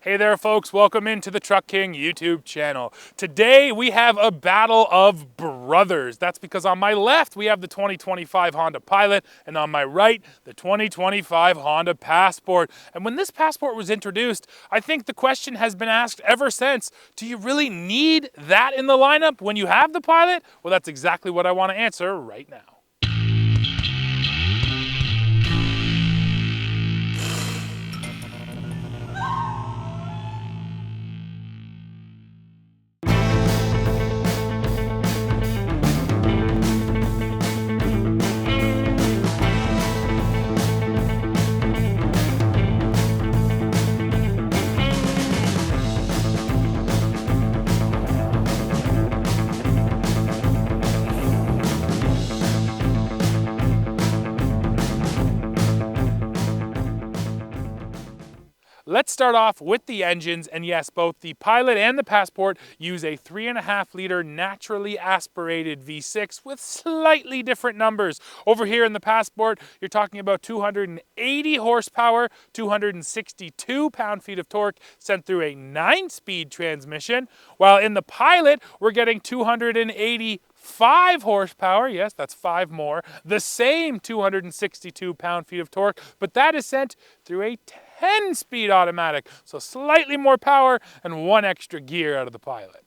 Hey there folks, welcome into the Truck King YouTube channel. Today we have a battle of brothers. That's because on my left we have the 2025 Honda Pilot and on my right the 2025 Honda Passport. And when this Passport was introduced, I think the question has been asked ever since, do you really need that in the lineup when you have the Pilot? Well, that's exactly what I want to answer right now. Let's start off with the engines, and yes, both the Pilot and the Passport use a 3.5 liter naturally aspirated V6 with slightly different numbers. Over here in the Passport, you're talking about 280 horsepower, 262 pound-feet of torque sent through a 9-speed transmission, while in the Pilot, we're getting 285 horsepower, yes, that's 5 more, the same 262 pound-feet of torque, but that is sent through a 10-speed automatic, so slightly more power and 1 extra gear out of the Pilot.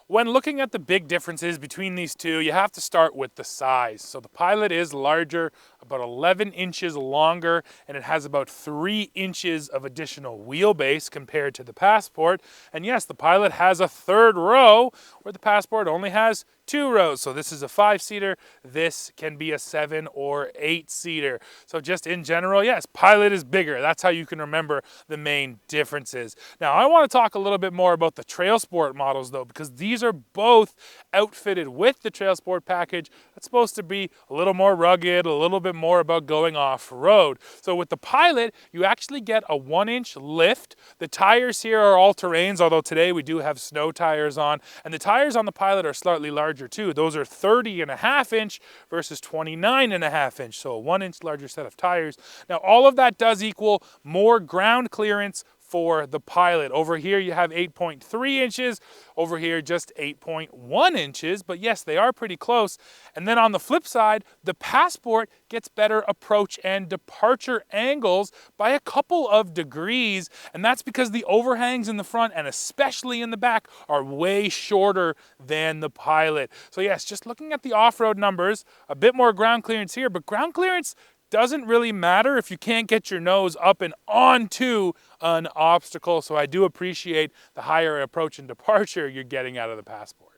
When looking at the big differences between these two, you have to start with the size. So the Pilot is larger, about 11 inches longer, and it has about 3 inches of additional wheelbase compared to the Passport. And yes, the Pilot has a third row, where the Passport only has 2 rows. So this is a 5-seater, this can be a 7 or 8-seater. So just in general, yes, Pilot is bigger. That's how you can remember the main differences. Now I want to talk a little bit more about the Trail Sport models though, because these are both outfitted with the Trail Sport package. That's supposed to be a little more rugged, a little bit more about going off-road. So with the Pilot, you actually get a 1-inch lift. The tires here are all-terrains, although today we do have snow tires on, and the tires on the Pilot are slightly larger too. Those are 30.5 inch versus 29.5 inch, so a 1-inch larger set of tires. Now all of that does equal more ground clearance for the Pilot. Over here you have 8.3 inches, over here just 8.1 inches, but yes, they are pretty close. And then on the flip side, the Passport gets better approach and departure angles by a couple of degrees, and that's because the overhangs in the front and especially in the back are way shorter than the Pilot. So yes, just looking at the off-road numbers, a bit more ground clearance here, but ground clearance doesn't really matter if you can't get your nose up and onto an obstacle. So I do appreciate the higher approach and departure you're getting out of the Passport.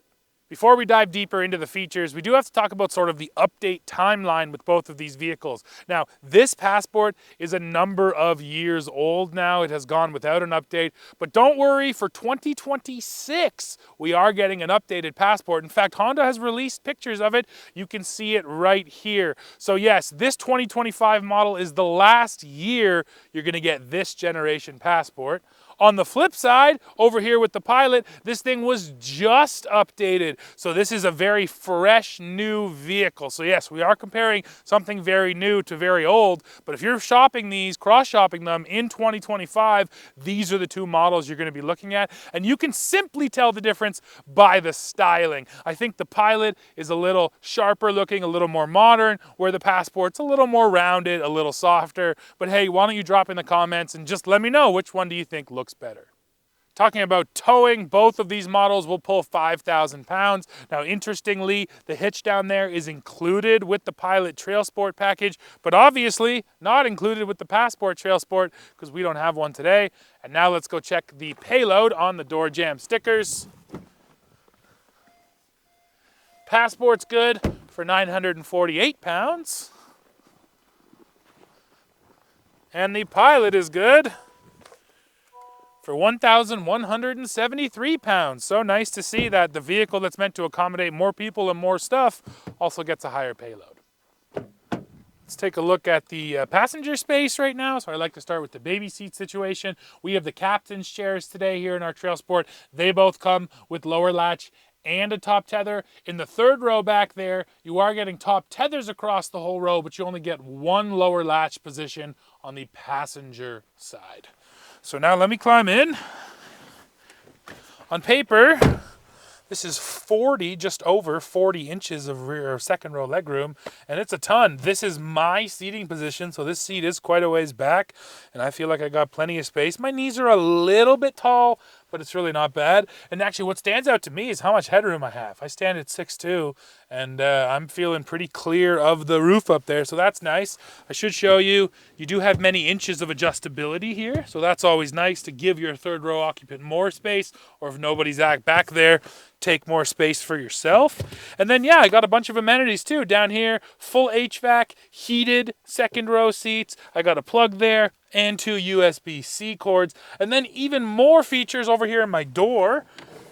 Before we dive deeper into the features, we do have to talk about sort of the update timeline with both of these vehicles. Now, this Passport is a number of years old now. It has gone without an update, but don't worry, for 2026, we are getting an updated Passport. In fact, Honda has released pictures of it. You can see it right here. So yes, this 2025 model is the last year you're gonna get this generation Passport. On the flip side, over here with the Pilot, this thing was just updated. So this is a very fresh, new vehicle. So yes, we are comparing something very new to very old, but if you're shopping these, cross-shopping them in 2025, these are the two models you're gonna be looking at, and you can simply tell the difference by the styling. I think the Pilot is a little sharper looking, a little more modern, where the Passport's a little more rounded, a little softer. But hey, why don't you drop in the comments and just let me know which one do you think looks better. Talking about towing, both of these models will pull 5,000 pounds. Now, interestingly, the hitch down there is included with the Pilot Trail Sport package, but obviously not included with the Passport Trail Sport because we don't have one today. And now let's go check the payload on the door jamb stickers. Passport's good for 948 pounds. And the Pilot is good for 1,173 pounds. So nice to see that the vehicle that's meant to accommodate more people and more stuff also gets a higher payload. Let's take a look at the passenger space right now. So I like to start with the baby seat situation. We have the captain's chairs today here in our Trail Sport. They both come with lower latch and a top tether. In the third row back there, you are getting top tethers across the whole row, but you only get one lower latch position on the passenger side. So now let me climb in. On paper, this is 40, just over 40 inches of rear or second row legroom, and it's a ton. This is my seating position, so this seat is quite a ways back, and I feel like I got plenty of space. My knees are a little bit tall, but it's really not bad. And actually what stands out to me is how much headroom I have. I stand at 6'2", and I'm feeling pretty clear of the roof up there, so that's nice. I should show you, you do have many inches of adjustability here, so that's always nice to give your third row occupant more space, or if nobody's back there, take more space for yourself. And then yeah, I got a bunch of amenities too down here. Full HVAC, heated second row seats. I got a plug there and 2 USB-C cords. And then even more features over here in my door.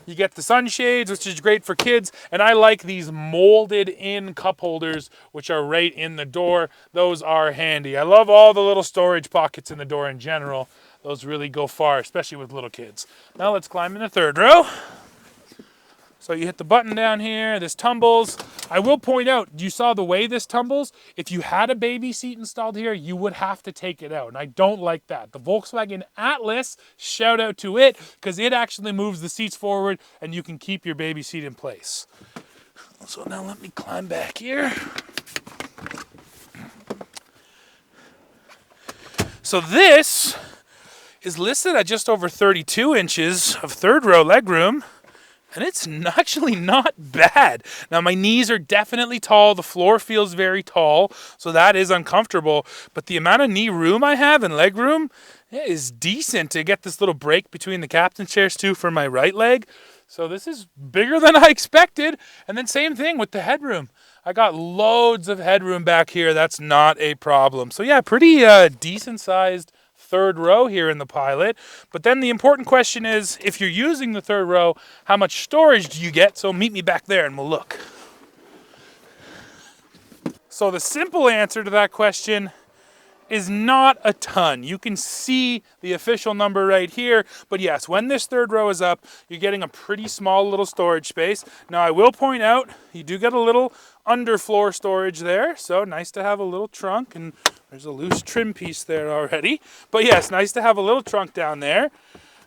You get the sunshades, which is great for kids. And I like these molded in cup holders, which are right in the door. Those are handy. I love all the little storage pockets in the door in general. Those really go far, especially with little kids. Now let's climb in the third row. So you hit the button down here, this tumbles. I will point out, you saw the way this tumbles? If you had a baby seat installed here, you would have to take it out, and I don't like that. The Volkswagen Atlas, shout out to it, because it actually moves the seats forward and you can keep your baby seat in place. So now let me climb back here. So this is listed at just over 32 inches of third row legroom. And it's actually not bad. Now, my knees are definitely tall. The floor feels very tall, so that is uncomfortable. But the amount of knee room I have and leg room is decent to get this little break between the captain's chairs, too, for my right leg. So this is bigger than I expected. And then same thing with the headroom. I got loads of headroom back here. That's not a problem. So, yeah, pretty decent-sized third row here in the Pilot. But then the important question is, if you're using the third row, how much storage do you get? So meet me back there and we'll look. So the simple answer to that question is not a ton. You can see the official number right here, but yes, when this third row is up, you're getting a pretty small little storage space. Now I will point out, you do get a little underfloor storage there, so nice to have a little trunk, and there's a loose trim piece there already. But yes, nice to have a little trunk down there.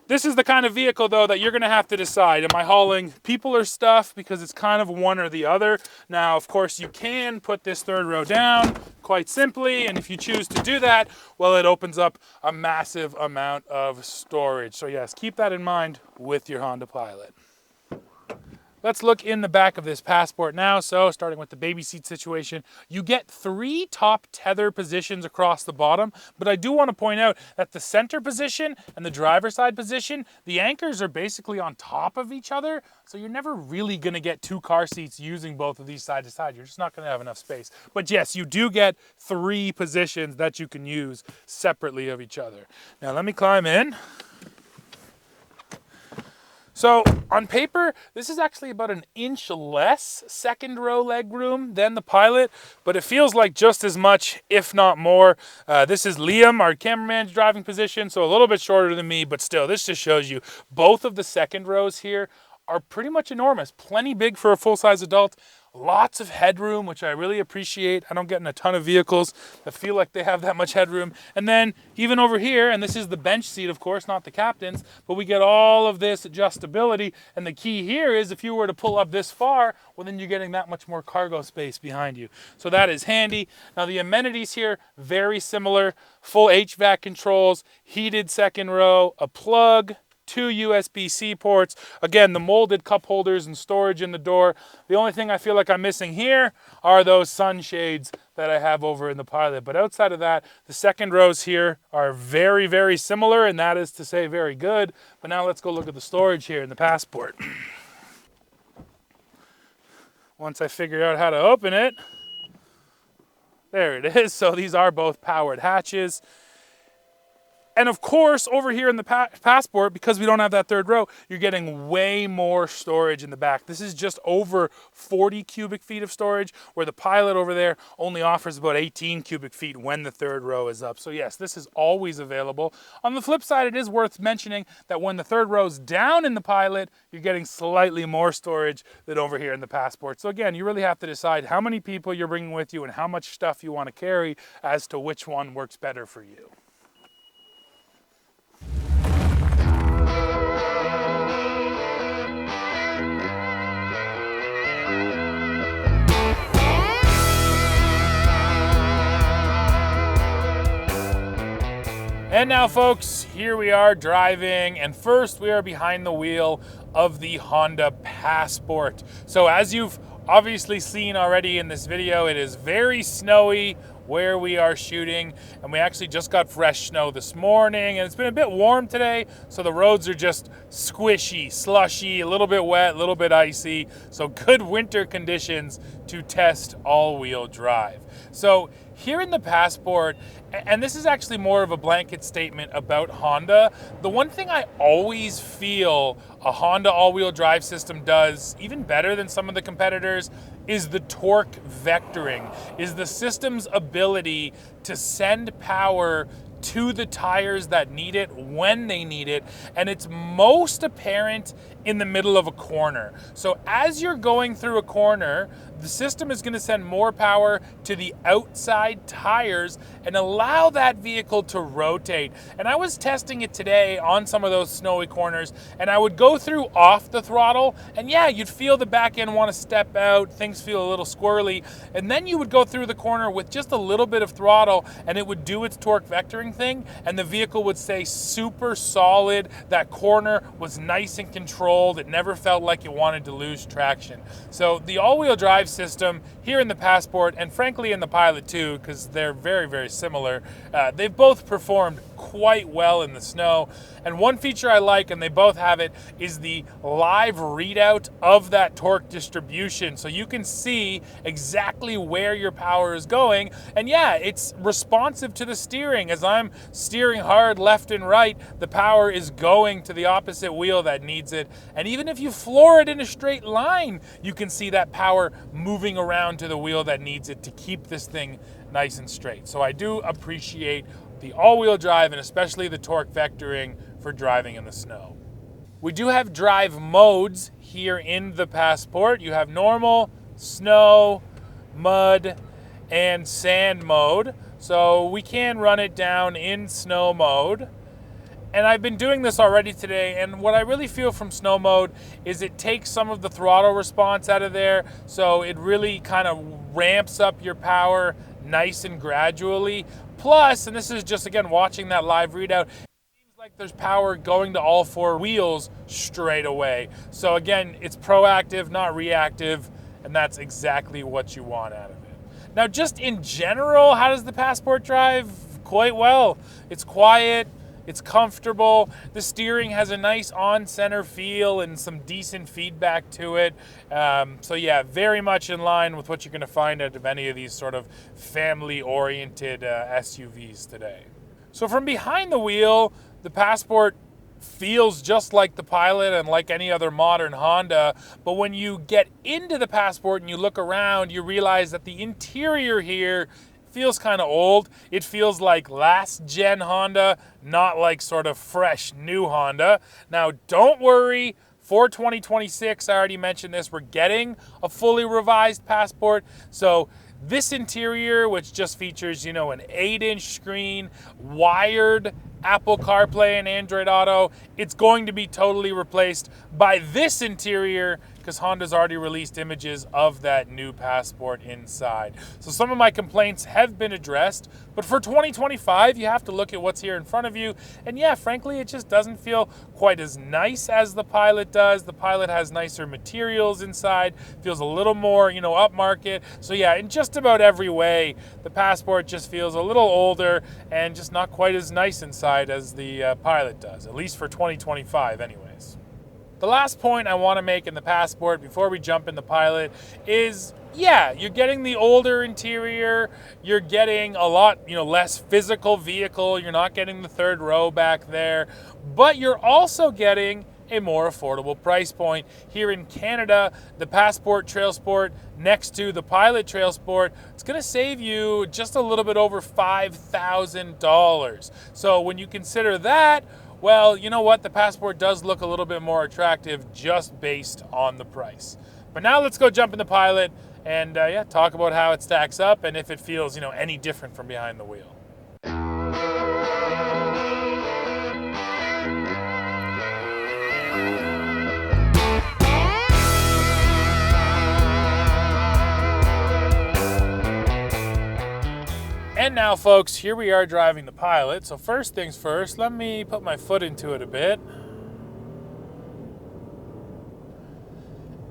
This is the kind of vehicle, though, that you're going to have to decide. Am I hauling people or stuff? Because it's kind of one or the other. Now, of course, you can put this third row down quite simply. And if you choose to do that, well, it opens up a massive amount of storage. So yes, keep that in mind with your Honda Pilot. Let's look in the back of this Passport now. So starting with the baby seat situation, you get 3 top tether positions across the bottom, but I do want to point out that the center position and the driver's side position, the anchors are basically on top of each other. So you're never really going to get 2 car seats using both of these side to side. You're just not going to have enough space. But yes, you do get 3 positions that you can use separately of each other. Now let me climb in. So on paper, this is actually about an inch less second row leg room than the Pilot, but it feels like just as much, if not more. This is Liam, our cameraman's driving position, so a little bit shorter than me, but still, this just shows you both of the second rows here are pretty much enormous. Plenty big for a full-size adult. Lots of headroom, which I really appreciate. I don't get in a ton of vehicles that feel like they have that much headroom. And then even over here, and this is the bench seat, of course, not the captain's, but we get all of this adjustability. And the key here is if you were to pull up this far, well, then you're getting that much more cargo space behind you. So that is handy. Now the amenities here, very similar. Full HVAC controls, heated second row, a plug, 2 USB-C ports. Again, the molded cup holders and storage in the door. The only thing I feel like I'm missing here are those sunshades that I have over in the Pilot. But outside of that, the second rows here are very, very similar, and that is to say very good. But now let's go look at the storage here in the Passport. Once I figure out how to open it, there it is. So these are both powered hatches. And of course, over here in the Passport, because we don't have that third row, you're getting way more storage in the back. This is just over 40 cubic feet of storage, where the Pilot over there only offers about 18 cubic feet when the third row is up. So yes, this is always available. On the flip side, it is worth mentioning that when the third row is down in the Pilot, you're getting slightly more storage than over here in the Passport. So again, you really have to decide how many people you're bringing with you and how much stuff you want to carry as to which one works better for you. And now, folks, here we are driving, and first we are behind the wheel of the Honda Passport. So as you've obviously seen already in this video, it is very snowy where we are shooting, and we actually just got fresh snow this morning, and it's been a bit warm today, so the roads are just squishy, slushy, a little bit wet, a little bit icy, so good winter conditions to test all-wheel drive. So here in the Passport, and this is actually more of a blanket statement about Honda, the one thing I always feel a Honda all-wheel drive system does even better than some of the competitors is the torque vectoring, is the system's ability to send power to the tires that need it when they need it, and it's most apparent in the middle of a corner. So as you're going through a corner, the system is going to send more power to the outside tires and allow that vehicle to rotate. And I was testing it today on some of those snowy corners, and I would go through off the throttle, and yeah, you'd feel the back end want to step out, things feel a little squirrely, and then you would go through the corner with just a little bit of throttle, and it would do its torque vectoring thing, and the vehicle would stay super solid. That corner was nice and controlled. It never felt like it wanted to lose traction. So the all-wheel drive system here in the Passport, and frankly in the Pilot too, because they're very, very similar, they've both performed quite well in the snow. And one feature I like, and they both have it, is the live readout of that torque distribution. So you can see exactly where your power is going. And yeah, it's responsive to the steering. As I'm steering hard left and right, the power is going to the opposite wheel that needs it. And even if you floor it in a straight line, you can see that power moving around to the wheel that needs it to keep this thing nice and straight. So I do appreciate the all-wheel drive and especially the torque vectoring for driving in the snow. We do have drive modes here in the Passport. You have normal, snow, mud, and sand mode. So we can run it down in snow mode. And I've been doing this already today, and what I really feel from snow mode is it takes some of the throttle response out of there, so it really kind of ramps up your power nice and gradually. Plus, and this is just again watching that live readout, it seems like there's power going to all four wheels straight away. So again, it's proactive, not reactive, and that's exactly what you want out of it. Now, just in general, how does the Passport drive? Quite well. It's quiet. It's comfortable. The steering has a nice on-center feel and some decent feedback to it. So yeah, very much in line with what you're going to find out of any of these sort of family-oriented SUVs today. So from behind the wheel, the Passport feels just like the Pilot and like any other modern Honda, but when you get into the Passport and you look around, you realize that the interior here feels kind of old. It feels like last gen Honda, not like sort of fresh new Honda. Now, don't worry, for 2026, I already mentioned this, we're getting a fully revised Passport. So this interior, which just features, you know, an 8-inch screen, wired Apple CarPlay and Android Auto, it's going to be totally replaced by this interior because Honda's already released images of that new Passport inside. So some of my complaints have been addressed, but for 2025, you have to look at what's here in front of you. And yeah, frankly, it just doesn't feel quite as nice as the Pilot does. The Pilot has nicer materials inside, feels a little more, you know, upmarket. So yeah, in just about every way, the Passport just feels a little older and just not quite as nice inside as the Pilot does, at least for 2025 anyways. The last point I want to make in the Passport before we jump in the Pilot is, yeah, you're getting the older interior, you're getting a lot, you know, less physical vehicle, you're not getting the third row back there, but you're also getting a more affordable price point. Here in Canada, the Passport Trail Sport next to the Pilot Trail Sport, it's going to save you just a little bit over $5,000. So when you consider that, well, you know what? The Passport does look a little bit more attractive just based on the price. But now let's go jump in the Pilot and yeah, talk about how it stacks up and if it feels, you know, any different from behind the wheel. And now, folks, here we are driving the Pilot. So first things first, let me put my foot into it a bit.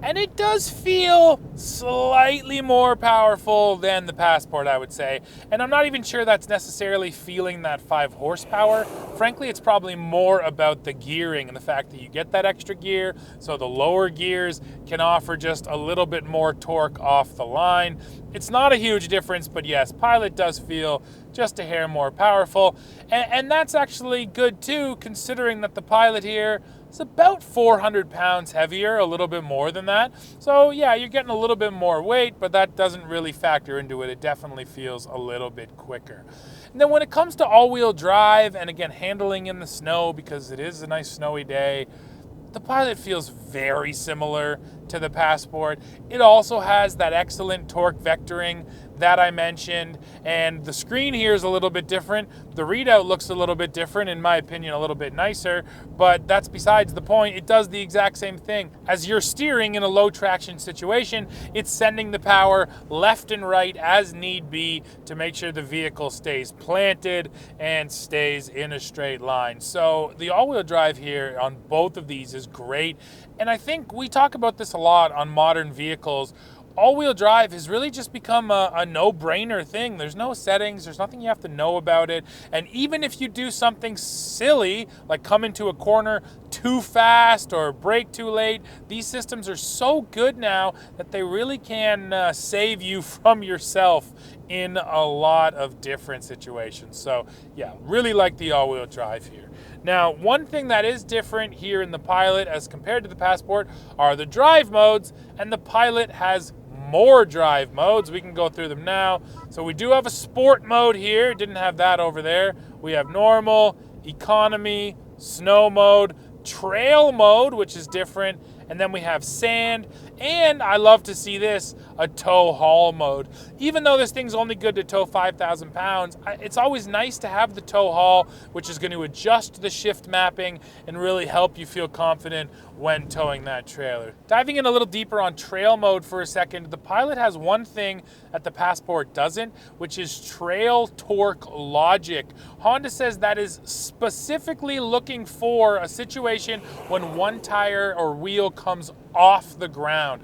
And it does feel slightly more powerful than the Passport, I would say. And I'm not even sure that's necessarily feeling that 5 horsepower. Frankly, it's probably more about the gearing and the fact that you get that extra gear, so the lower gears can offer just a little bit more torque off the line. It's not a huge difference, but yes, Pilot does feel just a hair more powerful. And that's actually good too, considering that the Pilot here is about 400 pounds heavier, a little bit more than that. So yeah, you're getting a little bit more weight, but that doesn't really factor into it. It definitely feels a little bit quicker. And then when it comes to all-wheel drive, and again, handling in the snow, because it is a nice snowy day, the Pilot feels very similar to the Passport. It also has that excellent torque vectoring that I mentioned, and the screen here is a little bit different. The readout looks a little bit different, in my opinion, a little bit nicer, but that's besides the point. It does the exact same thing. As you're steering in a low traction situation, it's sending the power left and right as need be to make sure the vehicle stays planted and stays in a straight line. So the all-wheel drive here on both of these is great, and I think we talk about this a lot on modern vehicles. All-wheel drive has really just become a no-brainer thing. There's no settings, there's nothing you have to know about it. And even if you do something silly, like come into a corner too fast or brake too late, these systems are so good now that they really can save you from yourself in a lot of different situations. So yeah, really like the all-wheel drive here. Now, one thing that is different here in the Pilot as compared to the Passport are the drive modes, and the Pilot has more drive modes. We can go through them now. So we do have a sport mode here. Didn't have that over there. We have normal, economy, snow mode, trail mode, which is different, and then we have sand, and I love to see this, a tow haul mode. Even though this thing's only good to tow 5,000 pounds, it's always nice to have the tow haul, which is going to adjust the shift mapping and really help you feel confident when towing that trailer. Diving in a little deeper on trail mode for a second, the Pilot has one thing that the Passport doesn't, which is trail torque logic. Honda says that is specifically looking for a situation when one tire or wheel comes off the ground.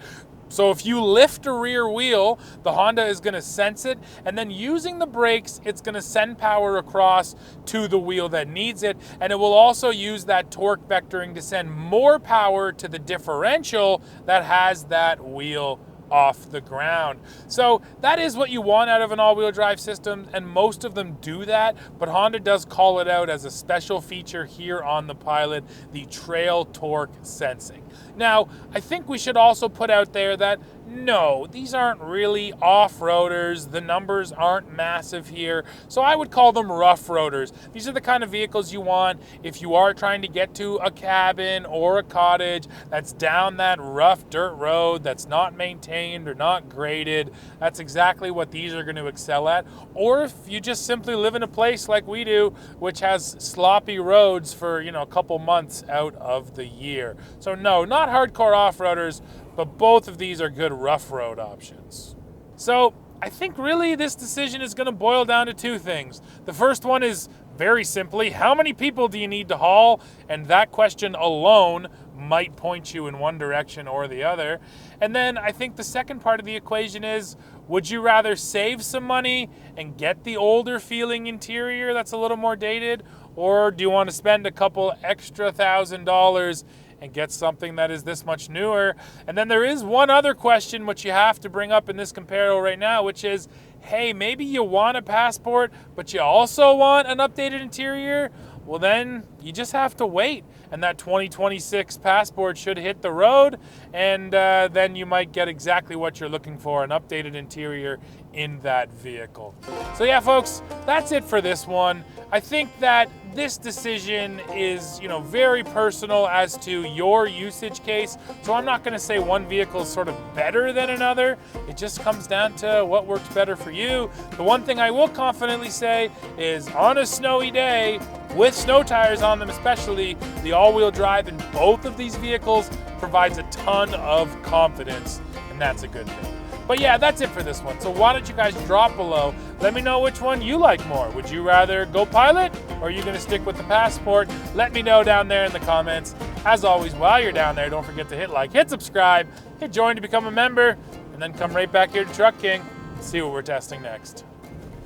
So if you lift a rear wheel, the Honda is going to sense it, and then using the brakes, it's going to send power across to the wheel that needs it, and it will also use that torque vectoring to send more power to the differential that has that wheel off the ground. So that is what you want out of an all-wheel drive system, and most of them do that, but Honda does call it out as a special feature here on the Pilot, the trail torque sensing. Now, I think we should also put out there that no, these aren't really off-roaders. The numbers aren't massive here. So I would call them rough roaders. These are the kind of vehicles you want if you are trying to get to a cabin or a cottage that's down that rough dirt road that's not maintained or not graded. That's exactly what these are going to excel at. Or if you just simply live in a place like we do, which has sloppy roads for, a couple months out of the year. So no, not hardcore off-roaders, but both of these are good rough road options. So I think really this decision is going to boil down to two things. The first one is very simply, how many people do you need to haul? And that question alone might point you in one direction or the other. And then I think the second part of the equation is, would you rather save some money and get the older feeling interior that's a little more dated? Or do you want to spend a couple extra $1,000 and get something that is this much newer? And then there is one other question which you have to bring up in this comparison right now, which is, hey, maybe you want a Passport, but you also want an updated interior? Well, then you just have to wait, and that 2026 Passport should hit the road, and then you might get exactly what you're looking for, an updated interior in that vehicle. So yeah, folks, that's it for this one. I think that this decision is, very personal as to your usage case. So I'm not going to say one vehicle is sort of better than another. It just comes down to what works better for you. The one thing I will confidently say is on a snowy day, with snow tires on them especially, the all-wheel drive in both of these vehicles provides a ton of confidence, and that's a good thing. But yeah, that's it for this one. So why don't you guys drop below? Let me know which one you like more. Would you rather go Pilot, or are you gonna stick with the Passport? Let me know down there in the comments. As always, while you're down there, don't forget to hit like, hit subscribe, hit join to become a member, and then come right back here to Truck King and see what we're testing next.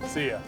See ya.